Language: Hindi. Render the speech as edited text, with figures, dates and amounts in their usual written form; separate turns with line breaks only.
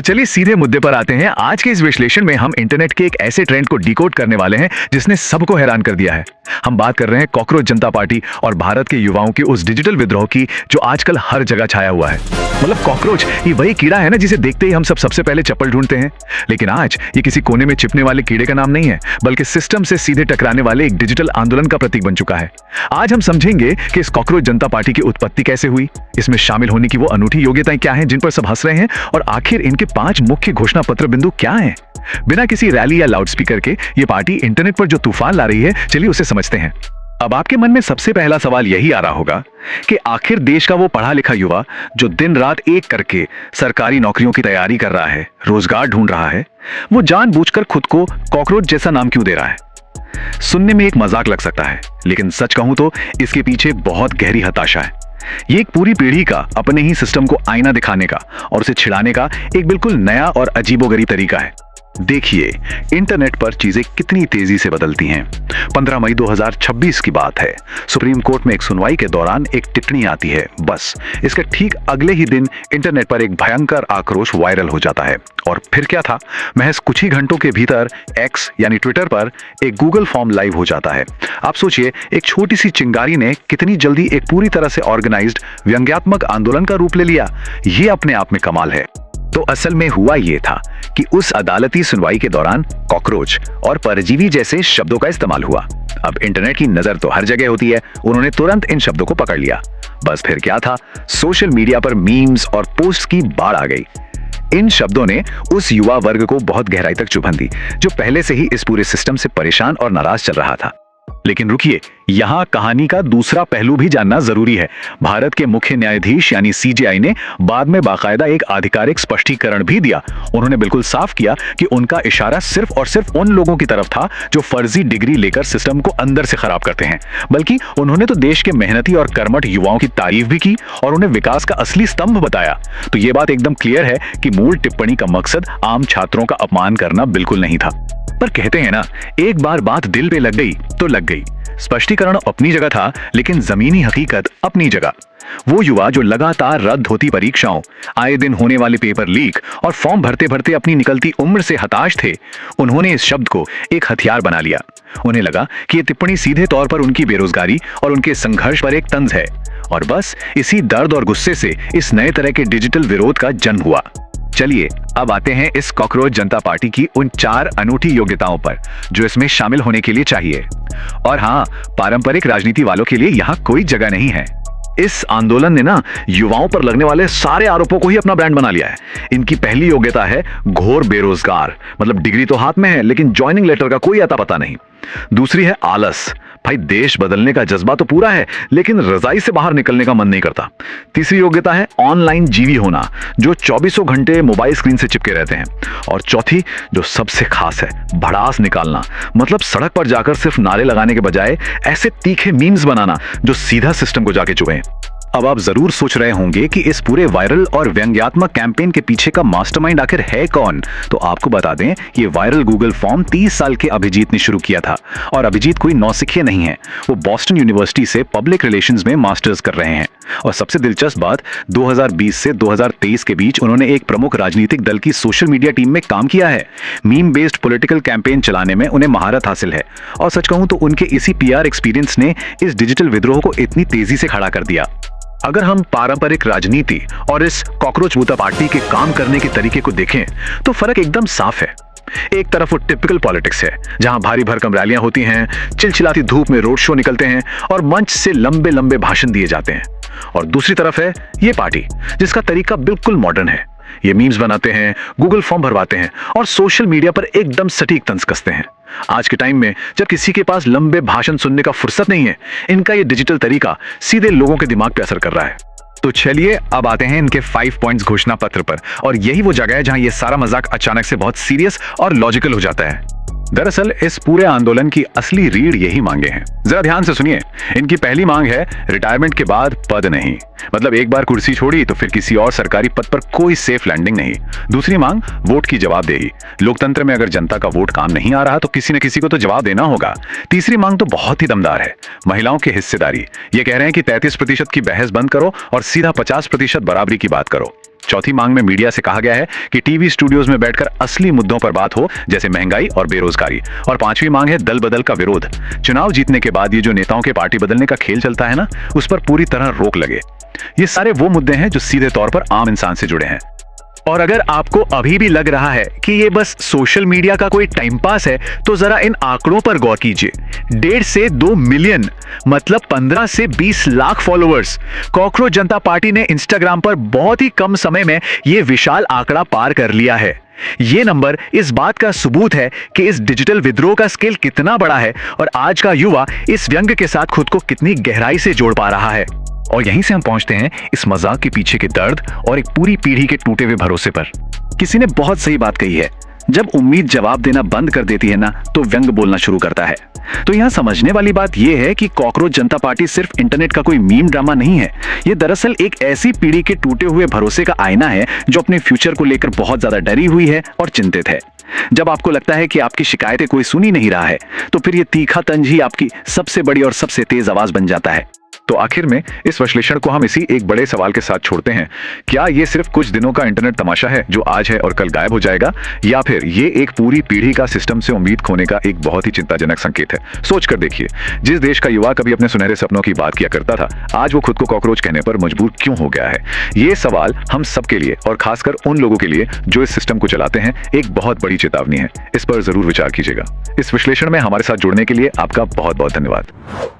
तो चलिए सीधे मुद्दे पर आते हैं। आज के इस विश्लेषण में हम इंटरनेट के एक ऐसे ट्रेंड को डिकोड करने वाले हैं जिसने सबको हैरान कर दिया है। हम बात कर रहे हैं कॉकरोच जनता पार्टी और भारत के युवाओं की उस डिजिटल विद्रोह की जो आजकल हर जगह छाया हुआ है। मतलब कॉकरोच ये वही कीड़ा है ना जिसे देखते ही हम सबसे पहले चप्पल ढूंढते हैं। लेकिन आज ये किसी कोने में छिपने वाले कीड़े का नाम नहीं है, बल्कि सिस्टम से सीधे टकराने वाले एक डिजिटल आंदोलन का प्रतीक बन चुका है। आज हम समझेंगे कि इस कॉकरोच जनता पार्टी की उत्पत्ति कैसे हुई, इसमें शामिल होने की वो अनूठी योग्यताएं क्या हैं जिन पर सब हंस रहे हैं, और आखिर इनके 5 मुख्य घोषणा पत्र बिंदु क्या हैं। बिना किसी रैली या लाउडस्पीकर के ये पार्टी इंटरनेट पर जो तूफान ला रही है, चलिए उसे समझते हैं। अब आपके मन में सबसे पहला सवाल यही आ रहा होगा कि आखिर देश का वो पढ़ा लिखा युवा जो दिन रात एक करके सरकारी नौकरियों की तैयारी कर रहा है, रोजगार ढूंढ रहा है, वो जानबूझकर खुद को कॉकरोच जैसा नाम क्यों दे रहा है। सुनने में एक मजाक लग सकता है, लेकिन सच कहूं तो इसके पीछे बहुत गहरी हताशा है। ये एक पूरी पीढ़ी का अपने ही सिस्टम को आईना दिखाने का और उसे छिड़ाने का एक बिल्कुल नया और अजीबोगरीब तरीका है। देखिए इंटरनेट पर चीजें कितनी तेजी से बदलती हैं। 15 मई 2026 की बात है। सुप्रीम कोर्ट में एक सुनवाई के दौरान एक टिप्पणी आती है। बस इसके ठीक अगले ही दिन इंटरनेट पर एक भयंकर आक्रोश वायरल हो जाता है। और फिर क्या था, महज कुछ ही घंटों के भीतर एक्स यानी ट्विटर पर एक गूगल फॉर्म लाइव हो जाता है। आप सोचिए, एक छोटी सी चिंगारी ने कितनी जल्दी एक पूरी तरह से ऑर्गेनाइज्ड व्यंग्यात्मक आंदोलन का रूप ले लिया। ये अपने आप में कमाल है। तो असल में हुआ ये था कि उस अदालती सुनवाई के दौरान कॉकरोच और परजीवी जैसे शब्दों का इस्तेमाल हुआ। अब इंटरनेट की नजर तो हर जगह होती है, उन्होंने तुरंत इन शब्दों को पकड़ लिया। बस फिर क्या था, सोशल मीडिया पर मीम्स और पोस्ट की बाढ़ आ गई। इन शब्दों ने उस युवा वर्ग को बहुत गहराई तक चुभन दी जो पहले से ही इस पूरे सिस्टम से परेशान और नाराज चल रहा था। लेकिन रुकिए, यहां कहानी का दूसरा पहलू भी जानना जरूरी है। भारत के मुख्य न्यायाधीश यानी सीजेआई ने बाद में बाकायदा एक आधिकारिक स्पष्टीकरण भी दिया। उन्होंने बिल्कुल साफ किया कि उनका इशारा सिर्फ और सिर्फ उन लोगों की तरफ था जो फर्जी डिग्री लेकर सिस्टम को अंदर से खराब करते हैं, बल्कि उन्होंने तो देश के मेहनती और कर्मठ युवाओं की तारीफ भी की और उन्हें विकास का असली स्तंभ बताया। तो ये बात एकदम क्लियर है कि मूल टिप्पणी का मकसद आम छात्रों का अपमान करना बिल्कुल नहीं था। पर कहते हैं ना, एक बार बात दिल पे लग गई तो लग गई। स्पष्टीकरण अपनी जगह था, लेकिन जमीनी हकीकत अपनी जगह। वो युवा जो लगातार रद्द होती परीक्षाओं, आए दिन होने वाले पेपर लीक और फॉर्म भरते भरते अपनी निकलती उम्र से हताश थे, उन्होंने इस शब्द को एक हथियार बना लिया। उन्हें लगा कि ये टिप्पणी सीधे तौर पर उनकी बेरोजगारी और उनके संघर्ष पर एक तंज है। और बस इसी दर्द और गुस्से से इस नए तरह के डिजिटल विरोध का जन्म हुआ। चलिए अब आते हैं इस कॉकरोच जनता पार्टी की उन 4 अनूठी योग्यताओं पर जो इसमें शामिल होने के लिए चाहिए। और हाँ, पारंपरिक राजनीति वालों के लिए यहाँ कोई जगह नहीं है। इस आंदोलन ने ना युवाओं पर लगने वाले सारे आरोपों को ही अपना ब्रांड बना लिया है। इनकी पहली योग्यता है घोर बेरोजगार, मतलब डिग्री तो हाथ में है लेकिन ज्वाइनिंग लेटर का कोई अता पता नहीं। दूसरी है आलस, भाई देश बदलने का जज्बा तो पूरा है लेकिन रजाई से बाहर निकलने का मन नहीं करता। तीसरी योग्यता है ऑनलाइन जीवी होना, जो 24 घंटे मोबाइल स्क्रीन से चिपके रहते हैं। और चौथी जो सबसे खास है, भड़ास निकालना, मतलब सड़क पर जाकर सिर्फ नारे लगाने के बजाय ऐसे तीखे मीम्स बनाना जो सीधा सिस्टम को जाके चुभें। अब आप जरूर सोच रहे होंगे कि इस पूरे वायरल और व्यंग्यात्मक कैंपेन के पीछे का मास्टरमाइंड आखिर है कौन। तो आपको बता दें, ये वायरल गूगल फॉर्म 30 साल के अभिजीत ने शुरू किया था। और अभिजीत कोई नौसिखिए नहीं है, वो बॉस्टन यूनिवर्सिटी से पब्लिक रिलेशंस में मास्टर्स कर रहे हैं। और सबसे दिलचस्प बात, 2020 से 2023 के बीच उन्होंने एक प्रमुख राजनीतिक दल की सोशल मीडिया टीम में काम किया है। मीम बेस्ड पॉलिटिकल कैंपेन चलाने में उन्हें महारत हासिल है। और सच कहूं तो उनके इसी पीआर एक्सपीरियंस ने इस डिजिटल विद्रोह को इतनी तेजी से खड़ा कर दिया। अगर हम पारंपरिक राजनीति और इस कॉकरोच जनता पार्टी के काम करने के तरीके को देखें तो फर्क एकदम साफ है। एक तरफ वो टिपिकल पॉलिटिक्स है जहां भारी भरकम रैलियां होती हैं, चिलचिलाती धूप में रोड शो निकलते हैं और मंच से लंबे लंबे भाषण दिए जाते हैं। और दूसरी तरफ है ये पार्टी जिसका तरीका बिल्कुल मॉडर्न है। ये मीम्स बनाते हैं, गूगल फॉर्म भरवाते हैं और सोशल मीडिया पर एकदम सटीक तंज कसते हैं। आज के टाइम में जब किसी के पास लंबे भाषण सुनने का फुर्सत नहीं है, इनका ये डिजिटल तरीका सीधे लोगों के दिमाग पे असर कर रहा है। तो चलिए अब आते हैं इनके 5 पॉइंट्स घोषणा पत्र पर। और यही वो जगह है जहां ये सारा मजाक अचानक से बहुत सीरियस और लॉजिकल हो जाता है। दरअसल इस पूरे आंदोलन की असली रीढ़ यही मांगे हैं। जरा ध्यान से सुनिए। इनकी पहली मांग है रिटायरमेंट के बाद पद नहीं, मतलब एक बार कुर्सी छोड़ी तो फिर किसी और सरकारी पद पर कोई सेफ लैंडिंग नहीं। दूसरी मांग वोट की जवाबदेही। लोकतंत्र में अगर जनता का वोट काम नहीं आ रहा तो किसी न किसी को तो जवाब देना होगा। तीसरी मांग तो बहुत ही दमदार है, महिलाओं की हिस्सेदारी। ये कह रहे हैं कि 33% की बहस बंद करो और सीधा 50% बराबरी की बात करो। चौथी मांग में मीडिया से कहा गया है कि टीवी स्टूडियोज में बैठकर असली मुद्दों पर बात हो, जैसे महंगाई और बेरोजगारी। और पांचवी मांग है दल बदल का विरोध। चुनाव जीतने के बाद ये जो नेताओं के पार्टी बदलने का खेल चलता है ना, उस पर पूरी तरह रोक लगे। ये सारे वो मुद्दे हैं जो सीधे तौर पर आम इंसान से जुड़े हैं। और अगर आपको अभी भी लग रहा है कि ये बस सोशल मीडिया का कोई टाइम पास है, तो जरा इन आंकड़ों पर गौर कीजिए। 1.5 से 2 मिलियन, मतलब 15 से 20 लाख फॉलोअर्स। कॉकरोच जनता पार्टी ने इंस्टाग्राम पर बहुत ही कम समय में ये विशाल आंकड़ा पार कर लिया है। ये नंबर इस बात का सबूत है कि इस डिजिटल विद्रोह का स्केल कितना बड़ा है और आज का युवा इस व्यंग के साथ खुद को कितनी गहराई से जोड़ पा रहा है। और यहीं से हम पहुंचते हैं इस मजाक के पीछे के दर्द और एक पूरी पीढ़ी के टूटे हुए भरोसे पर। किसी ने बहुत सही बात कही है, जब उम्मीद जवाब देना बंद कर देती है ना, तो व्यंग बोलना शुरू करता है। तो यहाँ समझने वाली बात यह है कि कॉकरोच जनता पार्टी सिर्फ इंटरनेट का कोई मीम ड्रामा नहीं है। ये दरअसल एक ऐसी पीढ़ी के टूटे हुए भरोसे का आईना है जो अपने फ्यूचर को लेकर बहुत ज्यादा डरी हुई है और चिंतित है। जब आपको लगता है कि आपकी शिकायतें कोई सुन ही नहीं रहा है, तो फिर ये तीखा तंज ही आपकी सबसे बड़ी और सबसे तेज आवाज बन जाता है। तो आखिर में इस विश्लेषण को हम इसी एक बड़े सवाल के साथ छोड़ते हैं। क्या ये सिर्फ कुछ दिनों का इंटरनेट तमाशा है जो आज है और कल गायब हो जाएगा, या फिर ये एक पूरी पीढ़ी का सिस्टम से उम्मीद खोने का एक बहुत ही चिंताजनक संकेत है? सोच कर देखिए, जिस देश का युवा कभी अपने सुनहरे सपनों की बात किया करता था, आज वो खुद को कॉकरोच कहने पर मजबूर क्यों हो गया है? ये सवाल हम सबके लिए और खासकर उन लोगों के लिए जो इस सिस्टम को चलाते हैं, एक बहुत बड़ी चेतावनी है। इस पर जरूर विचार कीजिएगा। इस विश्लेषण में हमारे साथ जुड़ने के लिए आपका बहुत बहुत धन्यवाद।